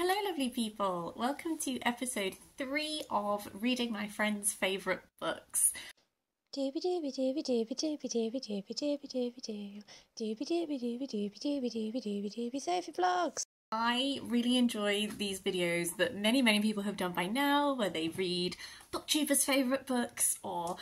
Hello lovely people, welcome to episode 3 of Reading My Friend's Favourite Books. Sophie Vlogs! I really enjoy these videos that many people have done by now, where they read booktuber's favourite books, or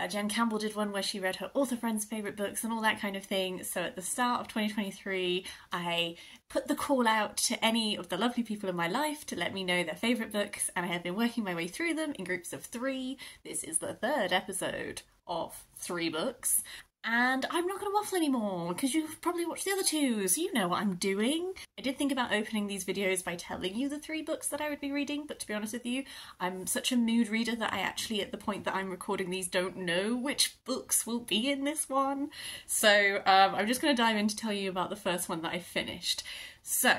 Jen Campbell did one where she read her author friend's favourite books and all that kind of thing. So at the start of 2023 I put the call out to any of the lovely people in my life to let me know their favourite books, and I have been working my way through them in groups of 3. This is the 3rd episode of 3 books. And I'm not going to waffle anymore, because you've probably watched the other 2, so you know what I'm doing. I did think about opening these videos by telling you the 3 books that I would be reading, but to be honest with you, I'm such a mood reader that I actually, at the point that I'm recording these, don't know which books will be in this one. So I'm just going to dive in to tell you about the first one that I finished. So,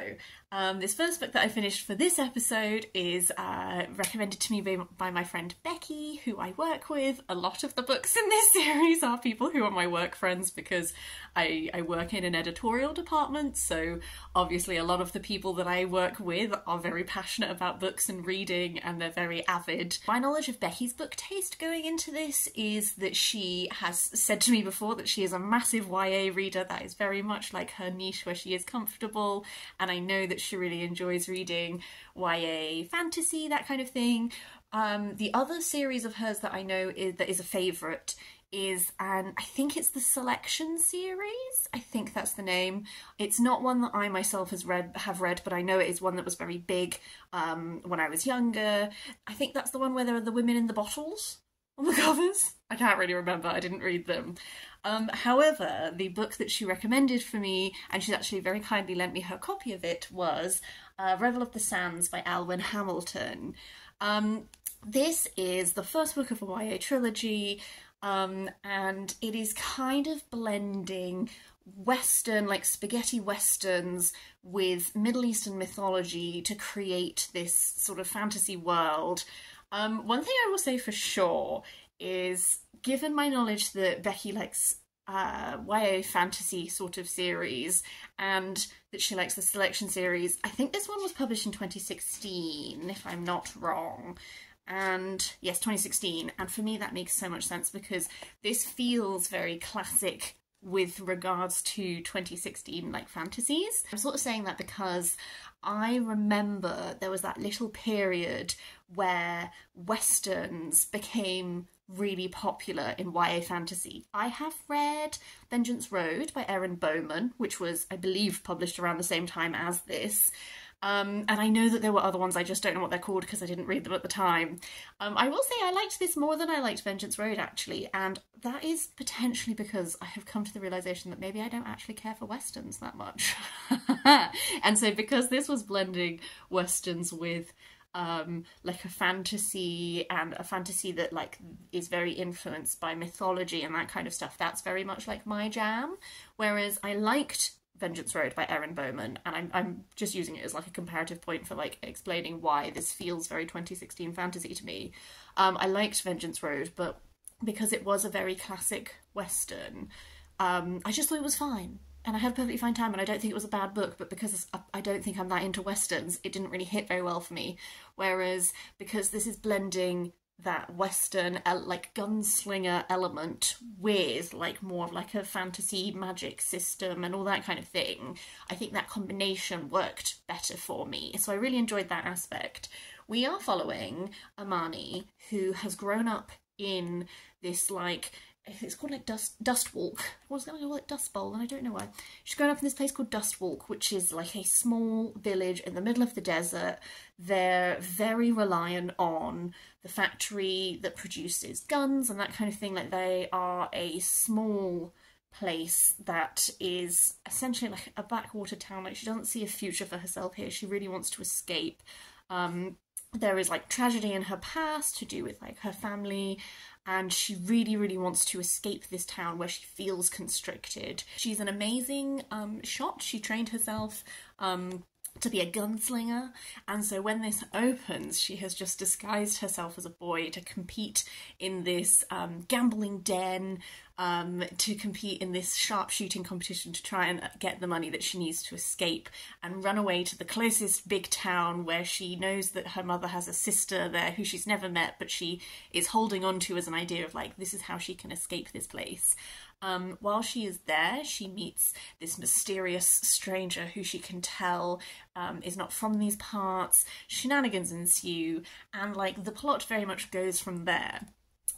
this first book that I finished for this episode is recommended to me by my friend Becky, who I work with. A lot of the books in this series are people who are my work friends because I work in an editorial department, so obviously a lot of the people that I work with are very passionate about books and reading, and they're very avid. My knowledge of Becky's book taste going into this is that she has said to me before that she is a massive YA reader. That is very much like her niche where she is comfortable. And I know that she really enjoys reading YA fantasy, that kind of thing. The other series of hers that I know that is a favourite is, and I think it's the Selection series. I think that's the name. It's not one that I myself have read, but I know it is one that was very big when I was younger. I think that's the one where there are the women in the bottles on the covers. I can't really remember, I didn't read them. However, the book that she recommended for me, and she's actually very kindly lent me her copy of it, was Revel of the Sands by Alwyn Hamilton. This is the first book of a YA trilogy, and it is kind of blending Western, like spaghetti westerns, with Middle Eastern mythology to create this sort of fantasy world. One thing I will say for sure is, given my knowledge that Becky likes YA fantasy sort of series, and that she likes the Selection series, I think this one was published in 2016, if I'm not wrong. And yes, 2016, and for me that makes so much sense because this feels very classic with regards to 2016 like fantasies. I'm sort of saying that because I remember there was that little period where westerns became really popular in YA fantasy. I have read Vengeance Road by Erin Bowman, which was, I believe, published around the same time as this. And I know that there were other ones, I just don't know what they're called because I didn't read them at the time. I will say I liked this more than I liked Vengeance Road, actually, and that is potentially because I have come to the realisation that maybe I don't actually care for westerns that much. And so because this was blending westerns with like a fantasy, and a fantasy that like is very influenced by mythology and that kind of stuff, that's very much like my jam. Whereas I liked Vengeance Road by Erin Bowman, and I'm just using it as like a comparative point for like explaining why this feels very 2016 fantasy to me. I liked Vengeance Road, but because it was a very classic western, I just thought it was fine. And I had a perfectly fine time, and I don't think it was a bad book, but because I don't think I'm that into westerns, it didn't really hit very well for me. Whereas, because this is blending that western, like, gunslinger element with, like, more of, like, a fantasy magic system and all that kind of thing, I think that combination worked better for me. So I really enjoyed that aspect. We are following Amani, who has grown up in this, like, it's called like Dust Walk. I was going to call it Dust Bowl, and I don't know why. She's grown up in this place called Dust Walk, which is like a small village in the middle of the desert. They're very reliant on the factory that produces guns and that kind of thing. Like, they are a small place that is essentially like a backwater town. Like, she doesn't see a future for herself here. She really wants to escape. There is like tragedy in her past to do with like her family, and she really wants to escape this town where she feels constricted. She's an amazing shot. She trained herself to be a gunslinger, and so when this opens, she has just disguised herself as a boy to compete in this gambling den, to compete in this sharpshooting competition to try and get the money that she needs to escape and run away to the closest big town, where she knows that her mother has a sister there who she's never met, but she is holding on to as an idea of like, this is how she can escape this place. While she is there, she meets this mysterious stranger who she can tell is not from these parts. Shenanigans ensue, and like the plot very much goes from there.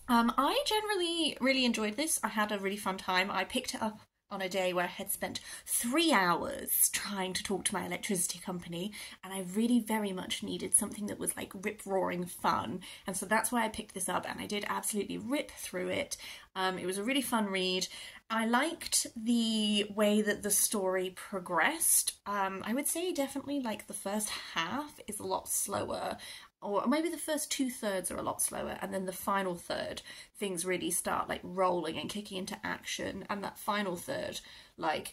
I generally really enjoyed this. I had a really fun time. I picked it up on a day where I had spent 3 hours trying to talk to my electricity company, and I really very much needed something that was like rip-roaring fun, and so that's why I picked this up, and I did absolutely rip through it. It was a really fun read. I liked the way that the story progressed. I would say definitely like the first half is a lot slower, or maybe the first 2/3 are a lot slower, and then the final third, things really start like rolling and kicking into action, and that final third, like,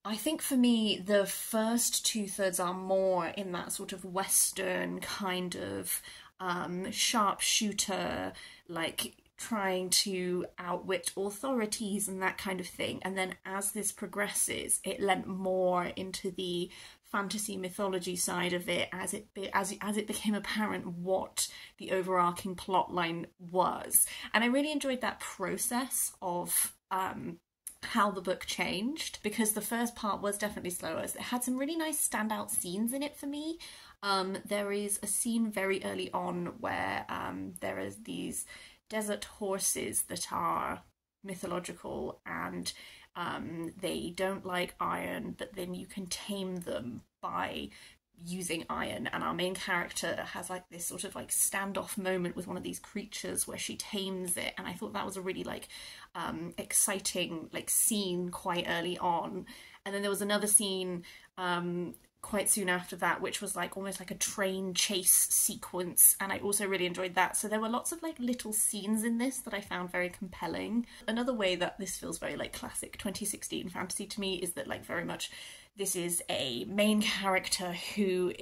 I think for me, the first 2/3 are more in that sort of Western kind of sharpshooter, like trying to outwit authorities and that kind of thing, and then as this progresses, it lent more into the fantasy mythology side of it as it became apparent what the overarching plot line was. And I really enjoyed that process of how the book changed, because the first part was definitely slower. It had some really nice standout scenes in it for me. There is a scene very early on where there is these desert horses that are mythological, and they don't like iron, but then you can tame them by using iron, and our main character has like this sort of like standoff moment with one of these creatures where she tames it, and I thought that was a really like exciting like scene quite early on. And then there was another scene quite soon after that, which was like almost like a train chase sequence, and I also really enjoyed that. So there were lots of like little scenes in this that I found very compelling. Another way that this feels very like classic 2016 fantasy to me is that like very much this is a main character who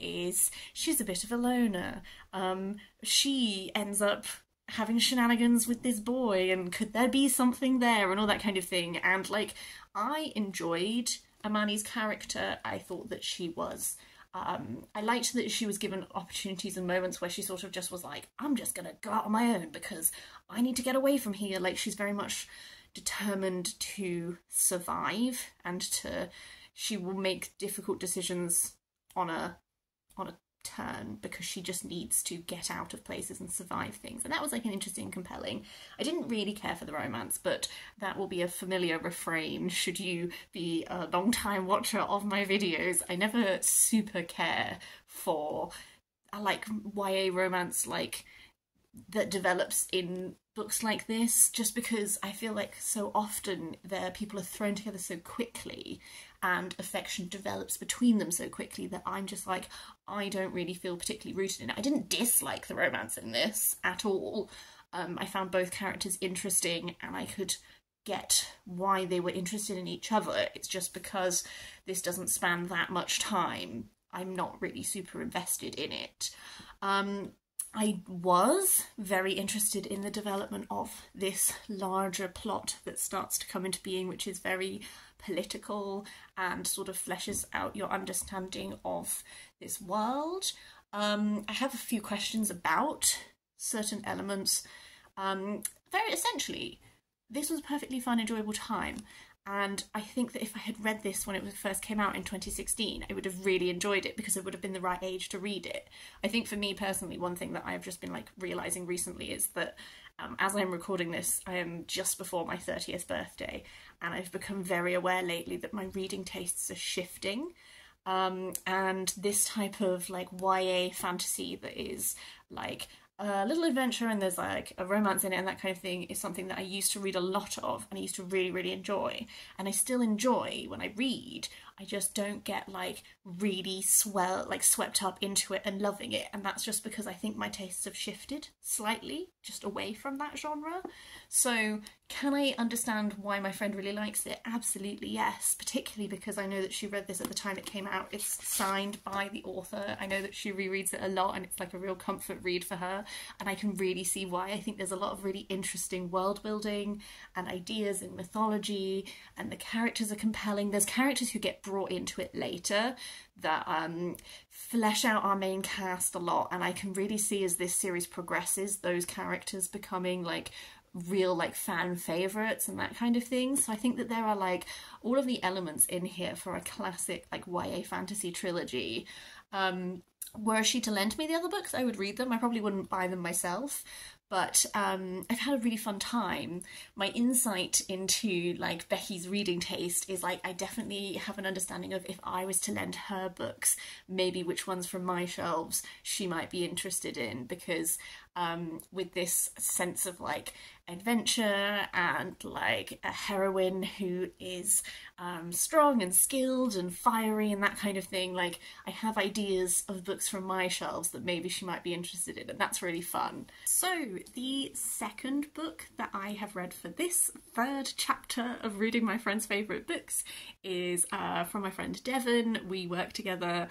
she's a bit of a loner. She ends up having shenanigans with this boy, and could there be something there, and all that kind of thing. And like, I enjoyed Amani's character. I thought that she was, I liked that she was given opportunities and moments where she sort of just was like, I'm just gonna go out on my own because I need to get away from here. Like, she's very much determined to survive, and she will make difficult decisions on a turn because she just needs to get out of places and survive things. And that was like an interesting, compelling. I didn't really care for the romance, but that will be a familiar refrain should you be a long-time watcher of my videos. I never super care for like YA romance like that develops in books like this, just because I feel like so often people are thrown together so quickly and affection develops between them so quickly that I'm just like, I don't really feel particularly rooted in it. I didn't dislike the romance in this at all. I found both characters interesting, and I could get why they were interested in each other. It's just because this doesn't span that much time, I'm not really super invested in it. I was very interested in the development of this larger plot that starts to come into being, which is very political and sort of fleshes out your understanding of this world. I have a few questions about certain elements. Very essentially, this was a perfectly fun, enjoyable time. And I think that if I had read this when it first came out in 2016, I would have really enjoyed it because it would have been the right age to read it. I think for me personally, one thing that I've just been like realising recently is that as I'm recording this, I am just before my 30th birthday, and I've become very aware lately that my reading tastes are shifting. And this type of like YA fantasy that is like a little adventure and there's like a romance in it and that kind of thing is something that I used to read a lot of, and I used to really, really enjoy, and I still enjoy when I read. I just don't get like really swept up into it and loving it, and that's just because I think my tastes have shifted slightly just away from that genre. So can I understand why my friend really likes it? Absolutely yes, particularly because I know that she read this at the time it came out. It's signed by the author. I know that she rereads it a lot and it's like a real comfort read for her, and I can really see why. I think there's a lot of really interesting world building and ideas in mythology, and the characters are compelling. There's characters who get brought into it later that flesh out our main cast a lot, and I can really see as this series progresses those characters becoming like real like fan favourites and that kind of thing. So I think that there are like all of the elements in here for a classic like YA fantasy trilogy. Were she to lend me the other books, I would read them. I probably wouldn't buy them myself, but I've had a really fun time. My insight into like Becky's reading taste is like I definitely have an understanding of if I was to lend her books, maybe which ones from my shelves she might be interested in, because with this sense of like adventure and like a heroine who is strong and skilled and fiery and that kind of thing, like I have ideas of books from my shelves that maybe she might be interested in, and that's really fun. So the second book that I have read for this third chapter of reading my friend's favourite books is from my friend Devon. We work together.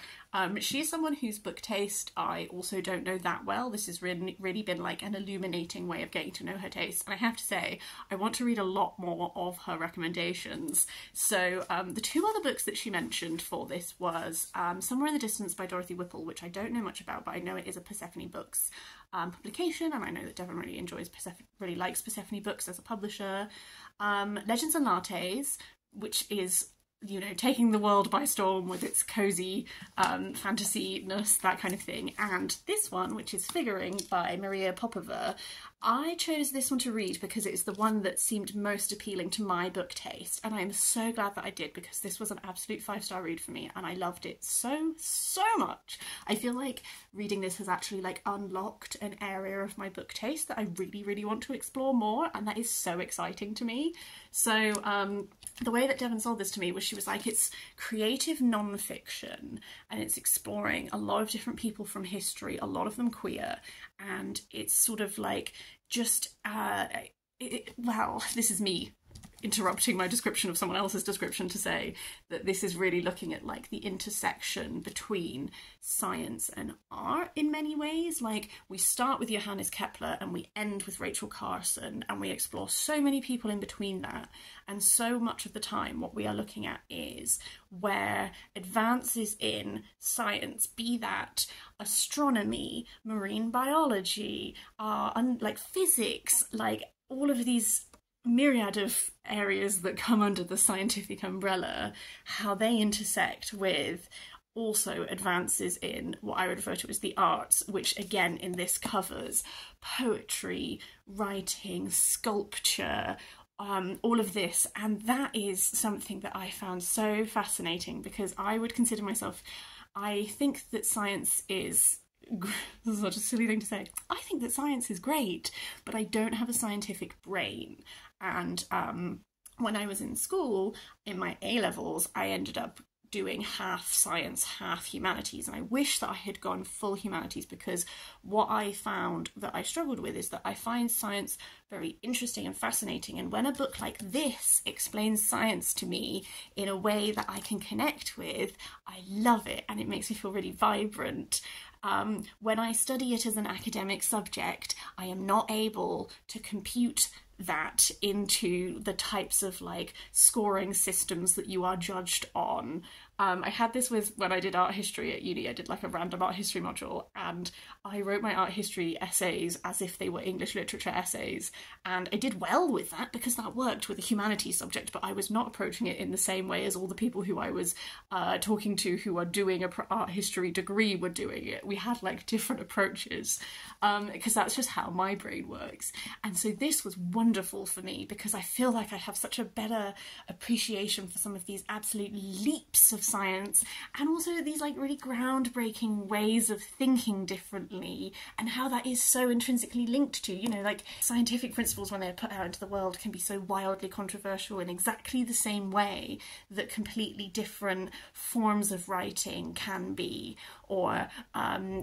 She's someone whose book taste I also don't know that well. This has really been like an illuminating way of getting to know her taste, and I have to say I want to read a lot more of her recommendations. So the two other books that she mentioned for this was Somewhere in the Distance by Dorothy Whipple, which I don't know much about, but I know it is a Persephone Books publication, and I know that Devon really likes Persephone Books as a publisher. Legends and Lattes, which is, you know, taking the world by storm with its cozy fantasy-ness, that kind of thing. And this one, which is Figuring by Maria Popova. I chose this one to read because it's the one that seemed most appealing to my book taste, and I'm so glad that I did, because this was an absolute 5-star read for me and I loved it so much. I feel like reading this has actually like unlocked an area of my book taste that I really want to explore more, and that is so exciting to me. So the way that Devon sold this to me was she was like, it's creative non-fiction and it's exploring a lot of different people from history, a lot of them queer, and it's sort of like just well, this is me interrupting my description of someone else's description to say that this is really looking at like the intersection between science and art in many ways. Like we start with Johannes Kepler and we end with Rachel Carson, and we explore so many people in between that, and so much of the time what we are looking at is where advances in science, be that astronomy, marine biology, like physics, like all of these myriad of areas that come under the scientific umbrella, how they intersect with also advances in what I would refer to as the arts, which again in this covers poetry, writing, sculpture, all of this. And that is something that I found so fascinating, because I would consider myself, I think that science is, this is such a silly thing to say, I think that science is great, but I don't have a scientific brain. And when I was in school, in my A-levels, I ended up doing half science, half humanities, and I wish that I had gone full humanities, because what I found that I struggled with is that I find science very interesting and fascinating, and when a book like this explains science to me in a way that I can connect with, I love it, and it makes me feel really vibrant. When I study it as an academic subject, I am not able to compute that into the types of like scoring systems that you are judged on. I had this with when I did art history at uni. I did like a random art history module, and I wrote my art history essays as if they were English literature essays, and I did well with that because that worked with a humanities subject, but I was not approaching it in the same way as all the people who I was talking to who are doing a art history degree were doing it. We had like different approaches because that's just how my brain works. And so this was wonderful for me because I feel like I have such a better appreciation for some of these absolute leaps of science, and also these like really groundbreaking ways of thinking differently, and how that is so intrinsically linked to, you know, like scientific principles when they're put out into the world can be so wildly controversial in exactly the same way that completely different forms of writing can be, or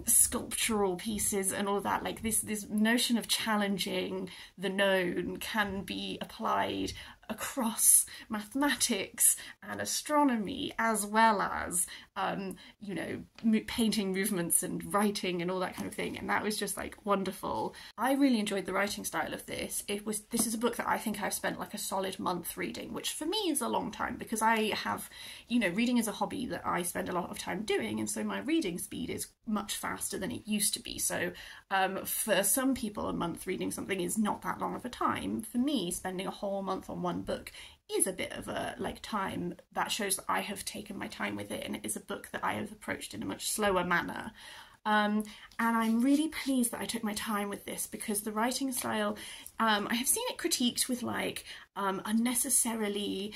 sculptural pieces and all that. Like this notion of challenging the known can be applied across mathematics and astronomy, as well as you know, painting movements and writing and all that kind of thing, and that was just like wonderful. I really enjoyed the writing style of this. This is a book that I think I've spent like a solid month reading, which for me is a long time, because I have, you know, reading is a hobby that I spend a lot of time doing, and so my reading speed is much faster than it used to be. So for some people, a month reading something is not that long of a time. For me, spending a whole month on one book is a bit of a like time that shows that I have taken my time with it, and it is a book that I have approached in a much slower manner. And I'm really pleased that I took my time with this, because the writing style, I have seen it critiqued with like unnecessarily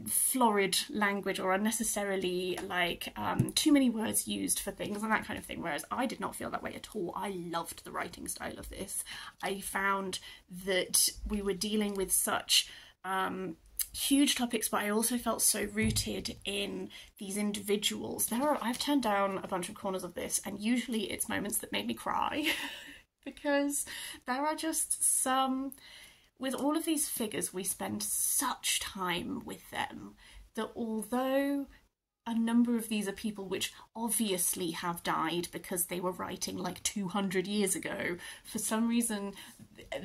florid language, or unnecessarily like too many words used for things and that kind of thing, whereas I did not feel that way at all. I loved the writing style of this. I found that we were dealing with such huge topics, but I also felt so rooted in these individuals. I've turned down a bunch of corners of this, and usually it's moments that made me cry because there are just some, with all of these figures, we spend such time with them that although a number of these are people which obviously have died because they were writing like 200 years ago, for some reason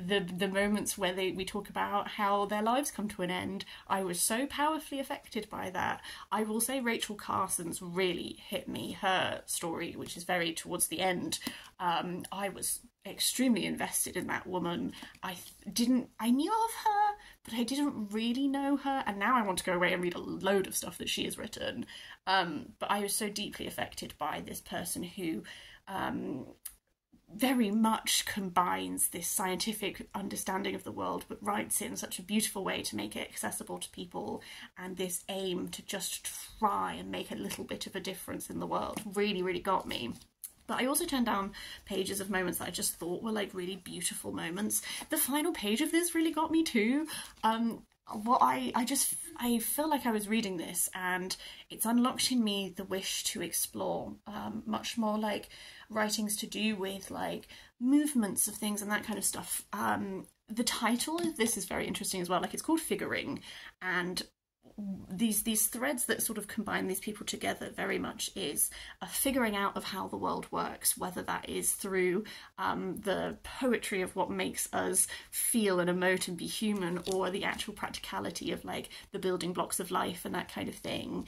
the moments where we talk about how their lives come to an end, I was so powerfully affected by that. I will say Rachel Carson's really hit me. Her story, which is very towards the end, I was extremely invested in that woman. I knew of her, but I didn't really know her, and now I want to go away and read a load of stuff that she has written. But I was so deeply affected by this person who very much combines this scientific understanding of the world, but writes it in such a beautiful way to make it accessible to people, and this aim to just try and make a little bit of a difference in the world really, really got me. But I also turned down pages of moments that I just thought were like really beautiful moments. The final page of this really got me too. I feel like I was reading this and it's unlocked in me the wish to explore much more like writings to do with like movements of things and that kind of stuff. The title of this is very interesting as well. Like, it's called Figuring, and these threads that sort of combine these people together very much is a figuring out of how the world works, whether that is through the poetry of what makes us feel and emote and be human, or the actual practicality of like the building blocks of life and that kind of thing.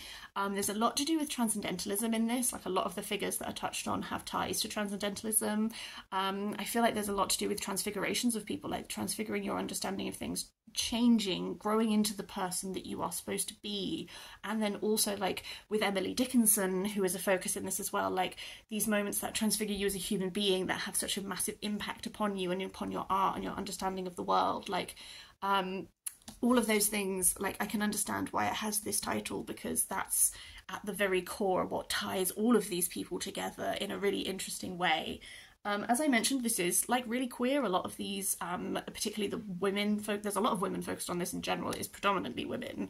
There's a lot to do with transcendentalism in this. Like, a lot of the figures that are touched on have ties to transcendentalism. I feel like there's a lot to do with transfigurations of people, like transfiguring your understanding of things, changing, growing into the person that you are supposed to be. And then also like with Emily Dickinson, who is a focus in this as well, like these moments that transfigure you as a human being that have such a massive impact upon you and upon your art and your understanding of the world. Like all of those things, like I can understand why it has this title, because that's at the very core of what ties all of these people together in a really interesting way. As I mentioned, this is like really queer. A lot of these, particularly the women, there's a lot of women focused on this in general. It is predominantly women,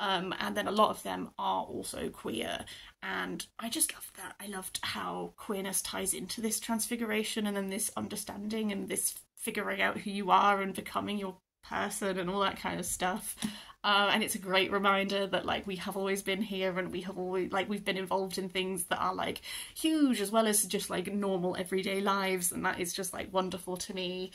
and then a lot of them are also queer. And I just loved that. I loved how queerness ties into this transfiguration and then this understanding and this figuring out who you are and becoming your person and all that kind of stuff. And it's a great reminder that like we have always been here, and we have always like we've been involved in things that are like huge as well as just like normal everyday lives, and that is just like wonderful to me.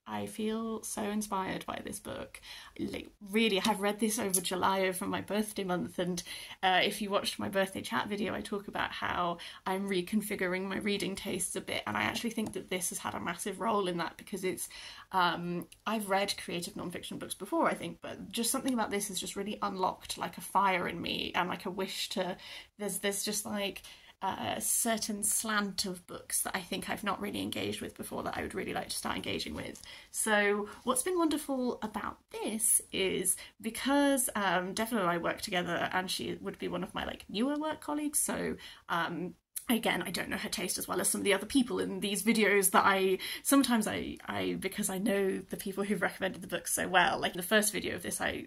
I feel so inspired by this book. Like, really, I have read this over July, over my birthday month, and if you watched my birthday chat video, I talk about how I'm reconfiguring my reading tastes a bit, and I actually think that this has had a massive role in that, because it's I've read creative non-fiction books before, I think, but just something about this has just really unlocked like a fire in me and like a wish to, there's just like a certain slant of books that I think I've not really engaged with before that I would really like to start engaging with. So what's been wonderful about this is because Devlin and I work together, and she would be one of my like newer work colleagues, so again, I don't know her taste as well as some of the other people in these videos that sometimes because I know the people who've recommended the books so well, like in the first video of this I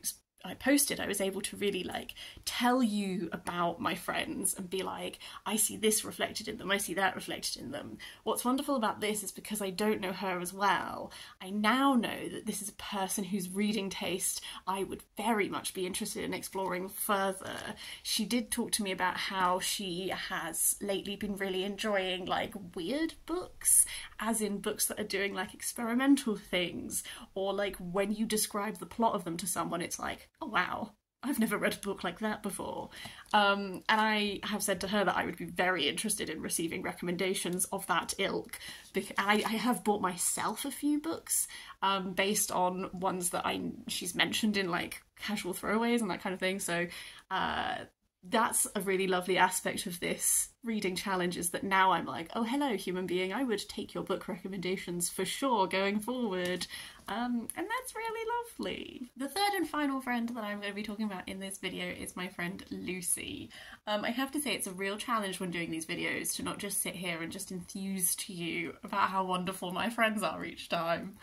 posted, I was able to really like tell you about my friends and be like, I see this reflected in them, I see that reflected in them. What's wonderful about this is because I don't know her as well, I now know that this is a person whose reading taste I would very much be interested in exploring further. She did talk to me about how she has lately been really enjoying like weird books, as in books that are doing like experimental things, or like when you describe the plot of them to someone, it's like, oh wow, I've never read a book like that before. And I have said to her that I would be very interested in receiving recommendations of that ilk. And I have bought myself a few books based on ones that she's mentioned in like casual throwaways and that kind of thing. So that's a really lovely aspect of this reading challenge, is that now I'm like, oh hello human being, I would take your book recommendations for sure going forward. And that's really lovely. The third and final friend that I'm going to be talking about in this video is my friend Lucy. I have to say it's a real challenge when doing these videos to not just sit here and just enthuse to you about how wonderful my friends are each time.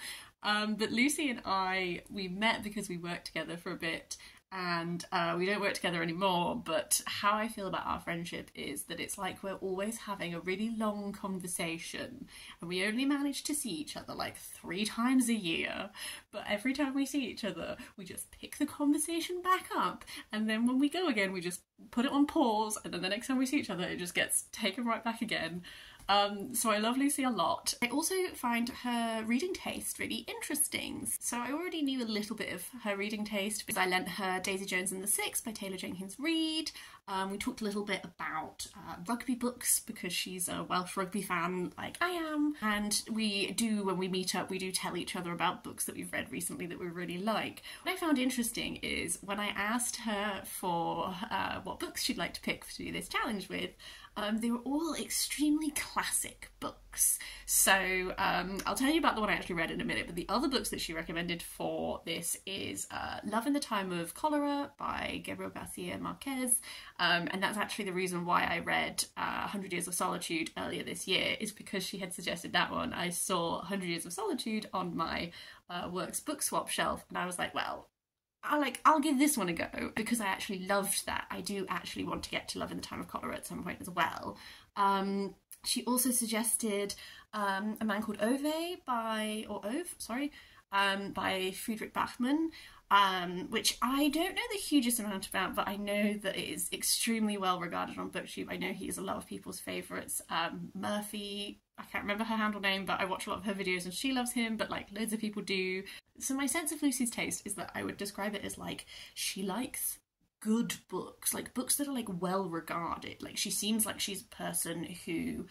But Lucy and we met because we worked together for a bit, and we don't work together anymore, but how I feel about our friendship is that it's like we're always having a really long conversation, and we only manage to see each other like 3 times a year, but every time we see each other we just pick the conversation back up, and then when we go again we just put it on pause, and then the next time we see each other it just gets taken right back again. So I love Lucy a lot. I also find her reading taste really interesting. So I already knew a little bit of her reading taste because I lent her Daisy Jones and the Six by Taylor Jenkins Reid. We talked a little bit about rugby books because she's a Welsh rugby fan like I am, and when we meet up we do tell each other about books that we've read recently that we really like. What I found interesting is when I asked her for what books she'd like to pick to do this challenge with, they were all extremely classic books. So I'll tell you about the one I actually read in a minute, but the other books that she recommended for this is Love in the Time of Cholera by Gabriel Garcia Marquez, and that's actually the reason why I read 100 Years of Solitude earlier this year, is because she had suggested that one. I saw 100 Years of Solitude on my Works book swap shelf, and I was like, well, I'll give this one a go because I actually loved that. I do actually want to get to Love in the Time of Cholera at some point as well. She also suggested A Man Called Ove by Friedrich Bachmann, which I don't know the hugest amount about, but I know that it is extremely well regarded on BookTube. I know he is a lot of people's favourites. Murphy, I can't remember her handle name, but I watch a lot of her videos and she loves him, but like loads of people do. So my sense of Lucy's taste is that I would describe it as like she likes good books, like books that are like well regarded. Like she seems like she's a person who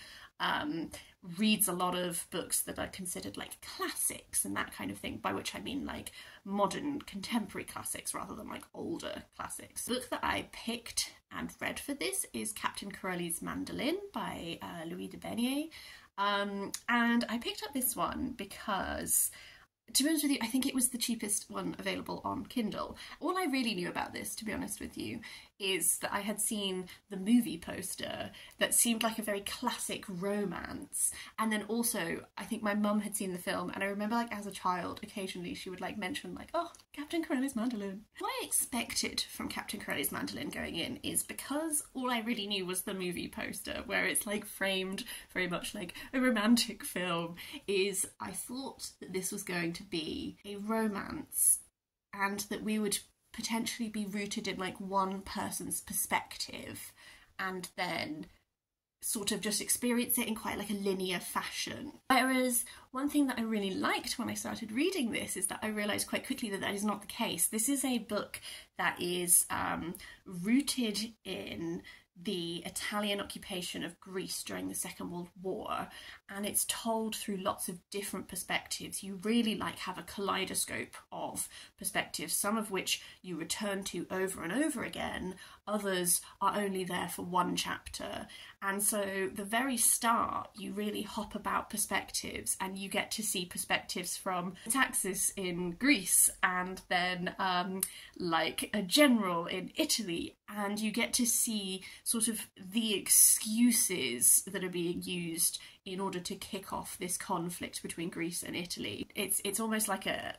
reads a lot of books that are considered like classics and that kind of thing, by which I mean like modern contemporary classics rather than like older classics. The book that I picked and read for this is Captain Corelli's Mandolin by Louis de Bernieres. And I picked up this one because, to be honest with you, I think it was the cheapest one available on Kindle. All I really knew about this, to be honest with you, is that I had seen the movie poster that seemed like a very classic romance, and then also I think my mum had seen the film, and I remember like as a child occasionally she would like mention like, oh, Captain Corelli's Mandolin. What I expected from Captain Corelli's Mandolin going in is, because all I really knew was the movie poster where it's like framed very much like a romantic film, is I thought that this was going to be a romance and that we would potentially be rooted in like one person's perspective and then sort of just experience it in quite like a linear fashion. Whereas one thing that I really liked when I started reading this is that I realised quite quickly that that is not the case. This is a book that is rooted in the Italian occupation of Greece during the Second World War, and it's told through lots of different perspectives. You really like have a kaleidoscope of perspectives, some of which you return to over and over again, others are only there for one chapter, And so the very start, you really hop about perspectives, and you get to see perspectives from Taxis in Greece, and then like a general in Italy, and you get to see sort of the excuses that are being used in order to kick off this conflict between Greece and Italy. It's almost like a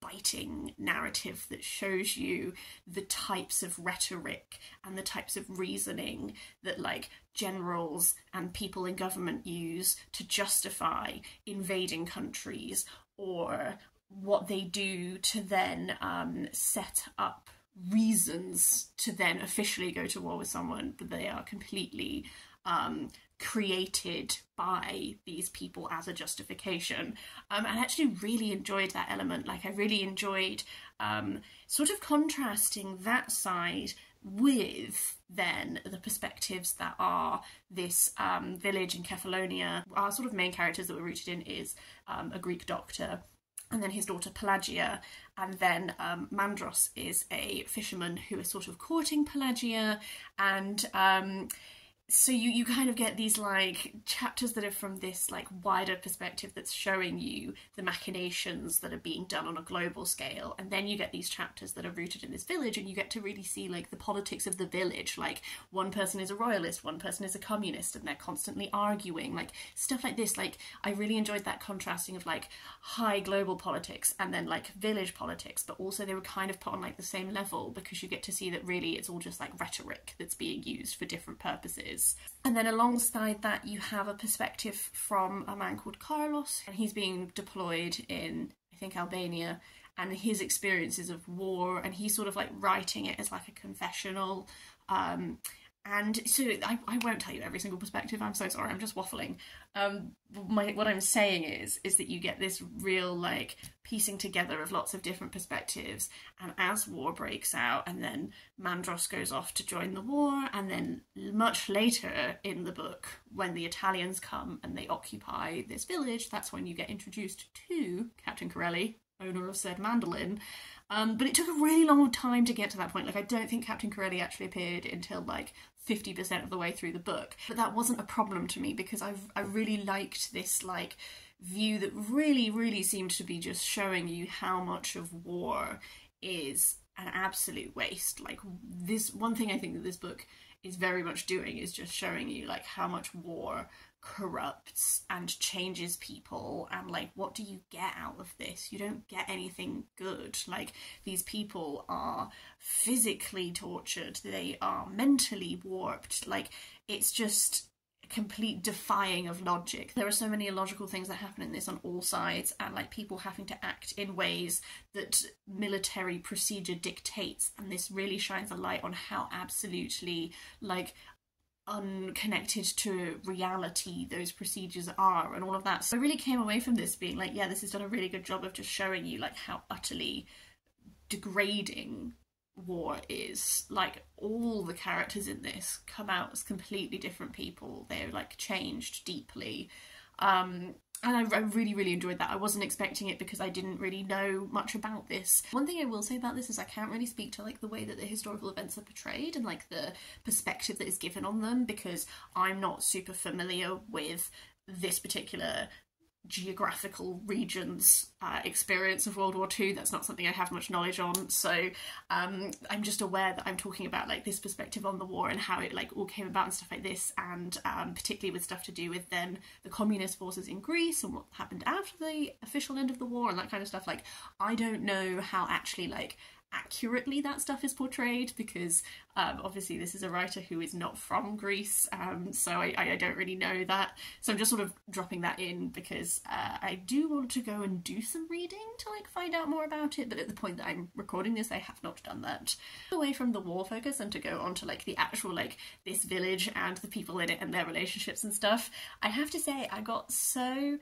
biting narrative that shows you the types of rhetoric and the types of reasoning that like generals and people in government use to justify invading countries, or what they do to then set up reasons to then officially go to war with someone, but they are completely created by these people as a justification. And I actually really enjoyed that element. Like, I really enjoyed sort of contrasting that side with then the perspectives that are this village in Kefalonia. Our sort of main characters that we're rooted in is a Greek doctor, and then his daughter Pelagia, and then Mandros is a fisherman who is sort of courting Pelagia, and so you kind of get these like chapters that are from this like wider perspective that's showing you the machinations that are being done on a global scale, and then you get these chapters that are rooted in this village, and you get to really see like the politics of the village. Like, one person is a royalist, one person is a communist, and they're constantly arguing, like stuff like this. Like, I really enjoyed that contrasting of like high global politics and then like village politics, but also they were kind of put on like the same level, because you get to see that really it's all just like rhetoric that's being used for different purposes. And then alongside that, you have a perspective from a man called Carlos, and he's being deployed in, I think, Albania, and his experiences of war, and he's sort of like writing it as like a confessional. And so I won't tell you every single perspective, I'm so sorry, I'm just waffling. What I'm saying is that you get this real like piecing together of lots of different perspectives, and as war breaks out, and then Mandros goes off to join the war, and then much later in the book, when the Italians come and they occupy this village, that's when you get introduced to Captain Corelli, owner of said Mandolin. But it took a really long time to get to that point. Like, I don't think Captain Corelli actually appeared until like 50% of the way through the book, but that wasn't a problem to me, because I really liked this like view that really seemed to be just showing you how much of war is an absolute waste. Like, this one thing I think that this book is very much doing is just showing you like how much war corrupts and changes people, and like, what do you get out of this? You don't get anything good. Like, these people are physically tortured, they are mentally warped, like, it's just complete defying of logic. There are so many illogical things that happen in this on all sides, and like people having to act in ways that military procedure dictates, and this really shines a light on how absolutely like unconnected to reality those procedures are and all of that. So I really came away from this being like, yeah, this has done a really good job of just showing you like how utterly degrading war is. Like, all the characters in this come out as completely different people. They're like changed deeply. And I really enjoyed that. I wasn't expecting it, because I didn't really know much about this. One thing I will say about this is I can't really speak to like the way that the historical events are portrayed and like the perspective that is given on them, because I'm not super familiar with this particular geographical region's experience of World War II. That's not something I have much knowledge on, so I'm just aware that I'm talking about like this perspective on the war and how it like all came about and stuff like this, and particularly with stuff to do with then the communist forces in Greece and what happened after the official end of the war and that kind of stuff. Like, I don't know how actually like accurately that stuff is portrayed, because obviously this is a writer who is not from Greece, so I don't really know that. So I'm just sort of dropping that in, because I do want to go and do some reading to like find out more about it, but at the point that I'm recording this I have not done that. Away from the war focus and to go on to like the actual like this village and the people in it and their relationships and stuff, I have to say I got so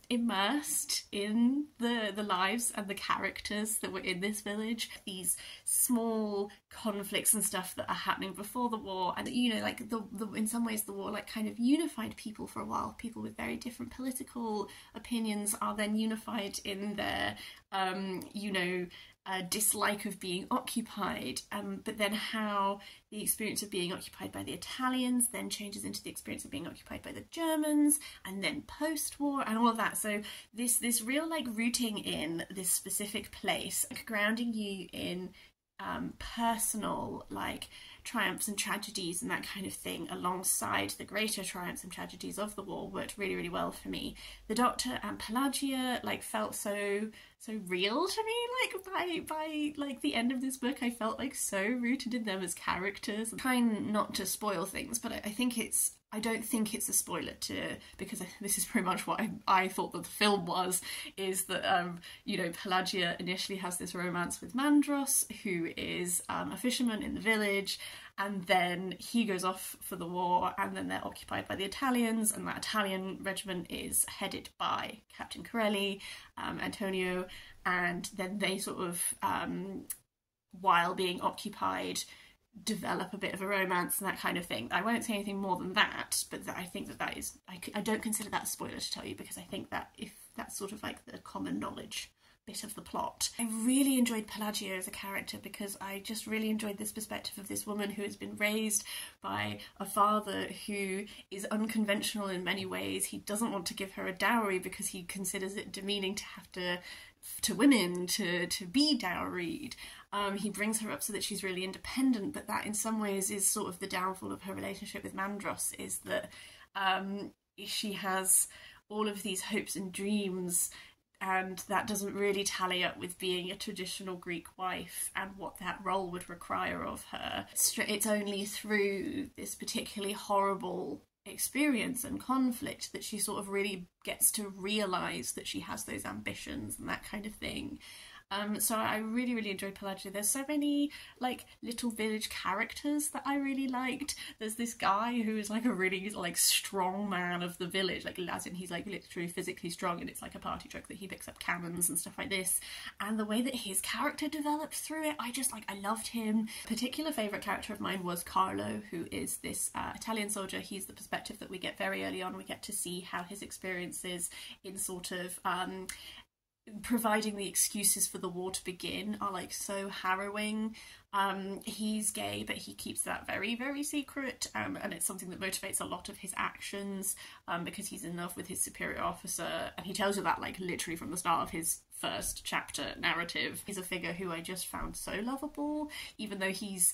immersed in the lives and the characters that were in this village. These small conflicts and stuff that are happening before the war, and you know, like the in some ways the war like kind of unified people for a while. People with very different political opinions are then unified in their you know, dislike of being occupied, but then how the experience of being occupied by the Italians then changes into the experience of being occupied by the Germans, and then post-war and all of that. So this real like rooting in this specific place, like, grounding you in personal like triumphs and tragedies and that kind of thing alongside the greater triumphs and tragedies of the war worked really, really well for me. The Doctor and Pelagia like felt so real to me. Like by like the end of this book, I felt like so rooted in them as characters. I'm trying not to spoil things, but I don't think it's a spoiler because this is pretty much what I thought that the film was, is that, you know, Pelagia initially has this romance with Mandros, who is a fisherman in the village, and then he goes off for the war, and then they're occupied by the Italians, and that Italian regiment is headed by Captain Corelli, Antonio, and then they sort of, while being occupied, develop a bit of a romance and that kind of thing. I won't say anything more than that, but I think that is, I don't consider that a spoiler to tell you, because I think that if that's sort of like the common knowledge bit of the plot. I really enjoyed Pelagia as a character because I just really enjoyed this perspective of this woman who has been raised by a father who is unconventional in many ways. He doesn't want to give her a dowry because he considers it demeaning to have to women to be dowried. He brings her up so that she's really independent, but that in some ways is sort of the downfall of her relationship with Mandros, is that she has all of these hopes and dreams, and that doesn't really tally up with being a traditional Greek wife and what that role would require of her. It's only through this particularly horrible experience and conflict that she sort of really gets to realise that she has those ambitions and that kind of thing. So I really, really enjoyed Pelagia. There's so many like little village characters that I really liked. There's this guy who is like a really like strong man of the village, like as in he's like literally physically strong, and it's like a party trick that he picks up cannons and stuff like this. And the way that his character developed through it, I loved him. A particular favourite character of mine was Carlo, who is this Italian soldier. He's the perspective that we get very early on. We get to see how his experiences in sort of providing the excuses for the war to begin are like so harrowing. He's gay, but he keeps that very, very secret, and it's something that motivates a lot of his actions, because he's in love with his superior officer, and he tells you that like literally from the start of his first chapter narrative. He's a figure who I just found so lovable, even though he's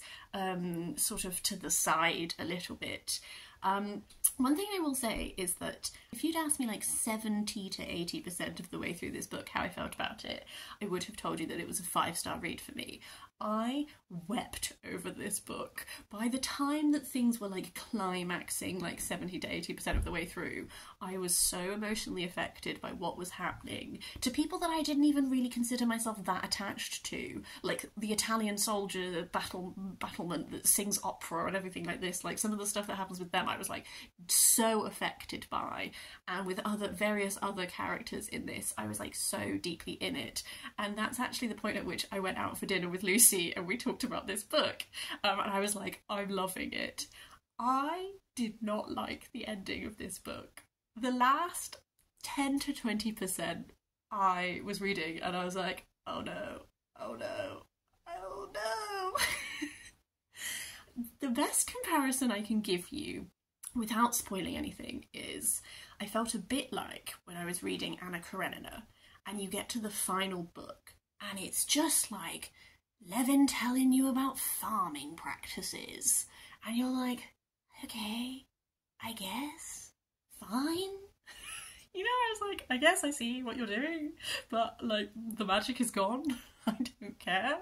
sort of to the side a little bit. One thing I will say is that if you'd asked me like 70 to 80% of the way through this book how I felt about it, I would have told you that it was a 5-star read for me. I wept over this book. By the time that things were like climaxing like 70 to 80% of the way through, I was so emotionally affected by what was happening to people that I didn't even really consider myself that attached to, like the Italian soldier battlement that sings opera and everything like this. Like some of the stuff that happens with them I was like so affected by, and with various other characters in this I was like so deeply in it. And that's actually the point at which I went out for dinner with Lucy and we talked about this book, and I was like, I'm loving it. I did not like the ending of this book. The last 10 to 20% I was reading and I was like, oh no, oh no, oh no. The best comparison I can give you without spoiling anything is I felt a bit like when I was reading Anna Karenina and you get to the final book and it's just like Levin telling you about farming practices, and you're like, okay, I guess, fine. You know, I was like, I guess I see what you're doing, but like the magic is gone. I don't care.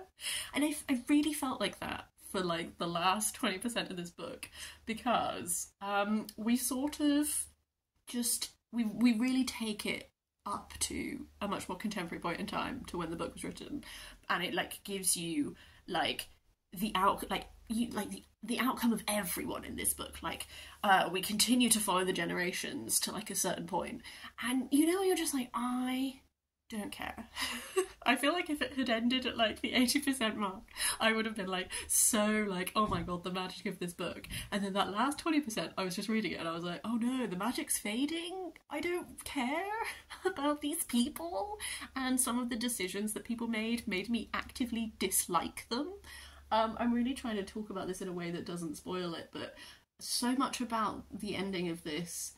And I really felt like that for like the last 20% of this book, because we sort of just, we really take it up to a much more contemporary point in time to when the book was written, and it like gives you like the outcome of everyone in this book. Like we continue to follow the generations to like a certain point, and you know, you're just like, I don't care. I feel like if it had ended at like the 80% mark, I would have been like, so like, oh my god, the magic of this book. And then that last 20%, I was just reading it and I was like, oh no, the magic's fading. I don't care about these people. And some of the decisions that people made me actively dislike them. I'm really trying to talk about this in a way that doesn't spoil it, but so much about the ending of this.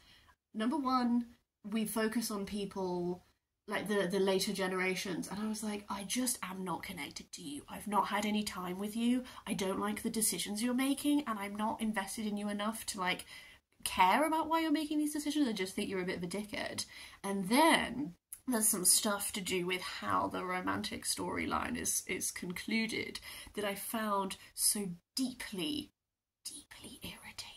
Number one, we focus on people like the later generations, and I was like, I just am not connected to you. I've not had any time with you. I don't like the decisions you're making, and I'm not invested in you enough to like care about why you're making these decisions. I just think you're a bit of a dickhead. And then there's some stuff to do with how the romantic storyline is concluded that I found so deeply irritating.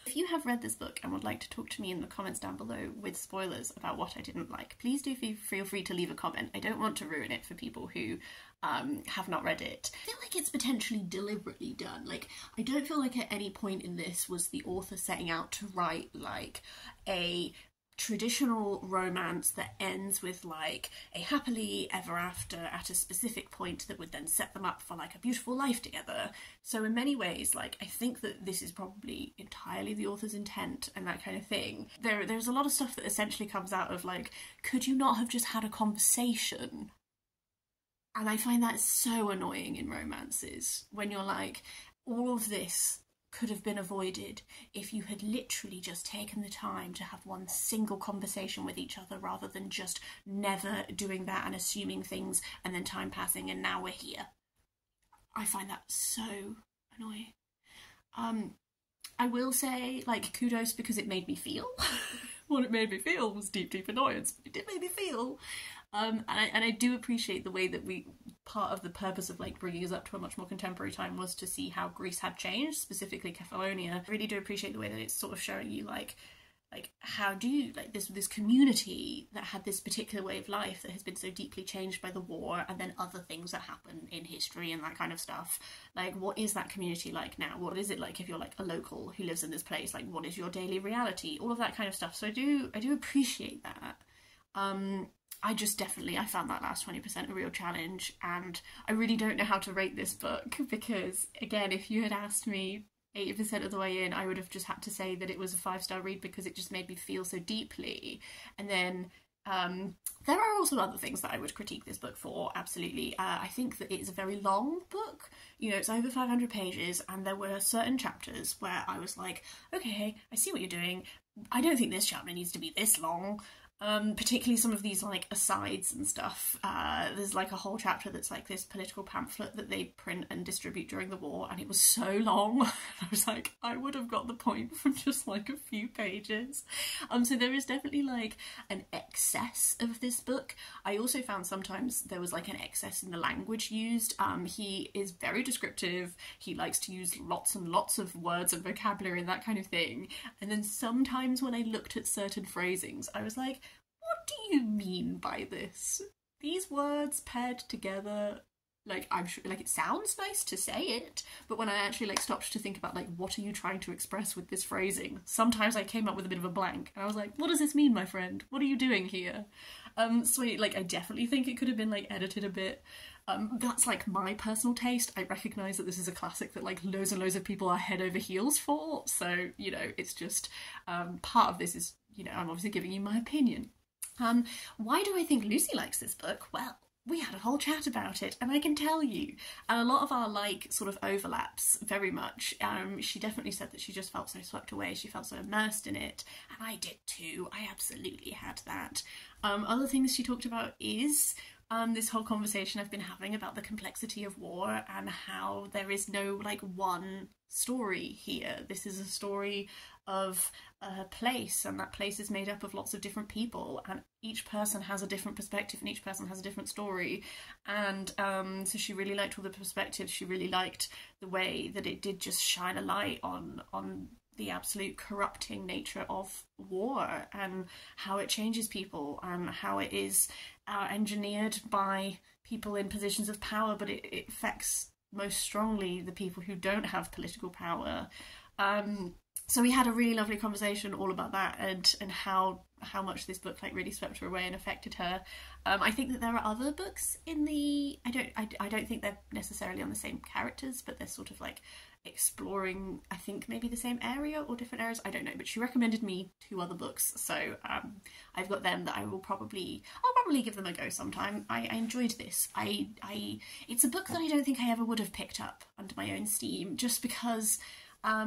If you have read this book and would like to talk to me in the comments down below with spoilers about what I didn't like, please do feel free to leave a comment. I don't want to ruin it for people who have not read it. I feel like it's potentially deliberately done. Like, I don't feel like at any point in this was the author setting out to write like a traditional romance that ends with like a happily ever after at a specific point that would then set them up for like a beautiful life together. So in many ways, like, I think that this is probably entirely the author's intent and that kind of thing. There's a lot of stuff that essentially comes out of like, could you not have just had a conversation? And I find that so annoying in romances when you're like, all of this could have been avoided if you had literally just taken the time to have one single conversation with each other rather than just never doing that and assuming things and then time passing and now we're here. I find that so annoying. I will say, like, kudos because it made me feel. What it made me feel was deep annoyance, but it did make me feel. And I do appreciate the way that part of the purpose of like bringing us up to a much more contemporary time was to see how Greece had changed, specifically Kefalonia. I really do appreciate the way that it's sort of showing you like how do you, like, this community that had this particular way of life that has been so deeply changed by the war and then other things that happen in history and that kind of stuff. Like, what is that community like now? What is it like if you're like a local who lives in this place? Like, what is your daily reality? All of that kind of stuff. So I do appreciate that. I found that last 20% a real challenge, and I really don't know how to rate this book because, again, if you had asked me 80% of the way in, I would have just had to say that it was a 5-star read because it just made me feel so deeply. And then there are also other things that I would critique this book for, absolutely. I think that it's a very long book. You know, it's over 500 pages, and there were certain chapters where I was like, okay, I see what you're doing. I don't think this chapter needs to be this long. Particularly some of these like asides and stuff. There's like a whole chapter that's like this political pamphlet that they print and distribute during the war, and it was so long. I was like, I would have got the point from just like a few pages. So there is definitely like an excess of this book. I also found sometimes there was like an excess in the language used. He is very descriptive. He likes to use lots and lots of words and vocabulary and that kind of thing. And then sometimes when I looked at certain phrasings, I was like, what do you mean by this? These words paired together, like, I'm sure, like, it sounds nice to say it, but when I actually like stopped to think about like, what are you trying to express with this phrasing? Sometimes I came up with a bit of a blank, and I was like, what does this mean, my friend? What are you doing here? So like, I definitely think it could have been like edited a bit. That's like my personal taste. I recognise that this is a classic that like loads and loads of people are head over heels for, so, you know, it's just part of this is, you know, I'm obviously giving you my opinion. Why do I think Lucy likes this book? Well, we had a whole chat about it, and I can tell you, and a lot of our like sort of overlaps very much. She definitely said that she just felt so swept away, she felt so immersed in it, and I did too. I absolutely had that. Other things she talked about is this whole conversation I've been having about the complexity of war and how there is no like one story here. This is a story of a place, and that place is made up of lots of different people, and each person has a different perspective and each person has a different story. And so she really liked all the perspectives. She really liked the way that it did just shine a light on the absolute corrupting nature of war and how it changes people and how it is engineered by people in positions of power, but it affects most strongly the people who don't have political power. So we had a really lovely conversation all about that, and how much this book like really swept her away and affected her. I think that there are other books in the, I don't think they're necessarily on the same characters, but they're sort of like exploring, I think, maybe the same area or different areas, I don't know, but she recommended me 2 other books, so I've got them that I'll probably give them a go sometime. I enjoyed this. It's a book that I don't think I ever would have picked up under my own steam, just because I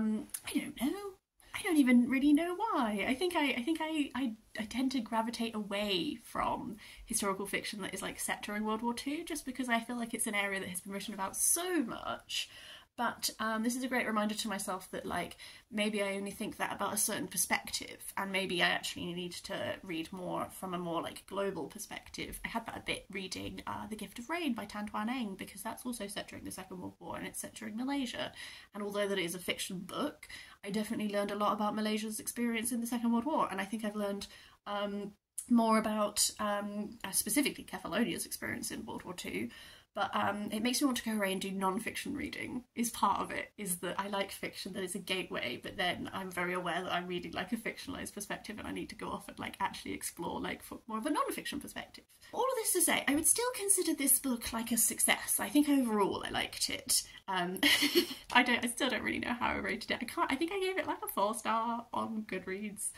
don't know, I don't even really know why. I think I tend to gravitate away from historical fiction that is like set during World War II, just because I feel like it's an area that has been written about so much. But this is a great reminder to myself that like maybe I only think that about a certain perspective, and maybe I actually need to read more from a more like global perspective. I had that a bit reading The Gift of Rain by Tan Tuan Eng, because that's also set during the Second World War and it's set during Malaysia. And although that it is a fiction book, I definitely learned a lot about Malaysia's experience in the Second World War, and I think I've learned more about specifically Cathalonia's experience in World War II. But it makes me want to go away and do non-fiction reading, is part of it, is that I like fiction that is a gateway, but then I'm very aware that I'm reading like a fictionalised perspective and I need to go off and like actually explore like more of a non-fiction perspective. All of this to say, I would still consider this book like a success. I think overall I liked it. I still don't really know how I rated it. I think I gave it like a 4-star on Goodreads,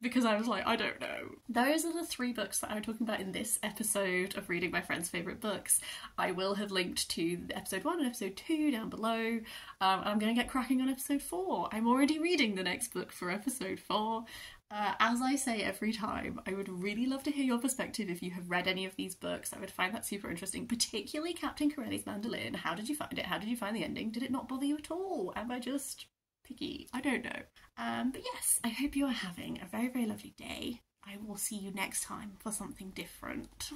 because I was like, I don't know. Those are the 3 books that I'm talking about in this episode of Reading My Friend's Favourite Books. I will have linked to episode 1 and episode 2 down below. I'm going to get cracking on episode 4. I'm already reading the next book for episode 4. As I say every time, I would really love to hear your perspective if you have read any of these books. I would find that super interesting, particularly Captain Corelli's Mandolin. How did you find it? How did you find the ending? Did it not bother you at all? Am I just picky? I don't know. But yes, I hope you are having a very, very lovely day. I will see you next time for something different.